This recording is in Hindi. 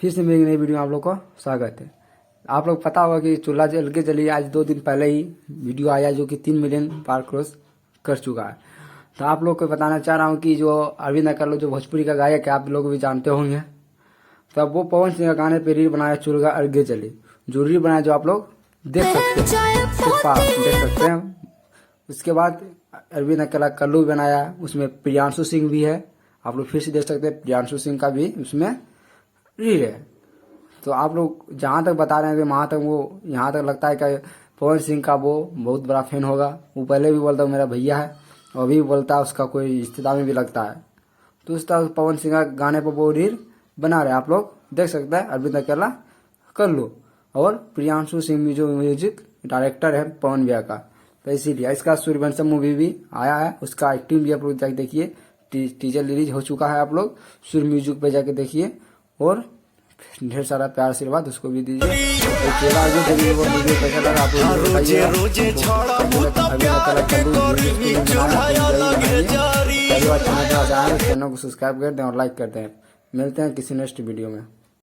फिर से मेरी नई वीडियो में आप लोग को स्वागत है। आप लोग पता होगा कि चूल्हा जल के चलिए आज 2 दिन पहले ही वीडियो आया जो कि 3 मिलियन पार क्रॉस कर चुका है। तो आप लोग को बताना चाह रहा हूँ कि जो अरविंद अकेला जो भोजपुरी का गायक है आप लोग भी जानते होंगे। तो अब वो पवन सिंह का गाने पे रील बनाया चूल्हा अर्घे चली, जो रील बनाया जो आप लोग देख सकते हैं। उसके बाद अरविंद अकेला कल्लू भी बनाया, उसमें प्रियांशु सिंह भी है। आप लोग फिर से देख सकते हैं प्रियांशु सिंह का भी उसमें रील है। तो आप लोग जहाँ तक बता रहे हैं वहाँ तक वो यहाँ तक लगता है कि पवन सिंह का वो बहुत बड़ा फैन होगा। वो पहले भी बोलता मेरा भैया है और अभी भी बोलता है उसका कोई रिश्तेदार में भी लगता है। तो उस तरह पवन सिंह का गाने पर वो रील बना रहे हैं, आप लोग देख सकते हैं। अरविंद अकेला कल्लू और प्रियांशु सिंह जो म्यूजिक डायरेक्टर है पवन भैया का। तो इसीलिए इसका सूर्यवंशम मूवी भी आया है, उसका एक्टिंग भी आप लोग जाके देखिए। टीजर रिलीज हो चुका है, आप लोग सूर्य म्यूजिक पे जाके देखिए और ढेर सारा प्यार आशीर्वाद उसको भी दीजिए। वो वीडियो कैसा लगा आप लोग बताइए। चैनल को सब्सक्राइब कर दें और लाइक कर दें। मिलते हैं किसी नेक्स्ट वीडियो में।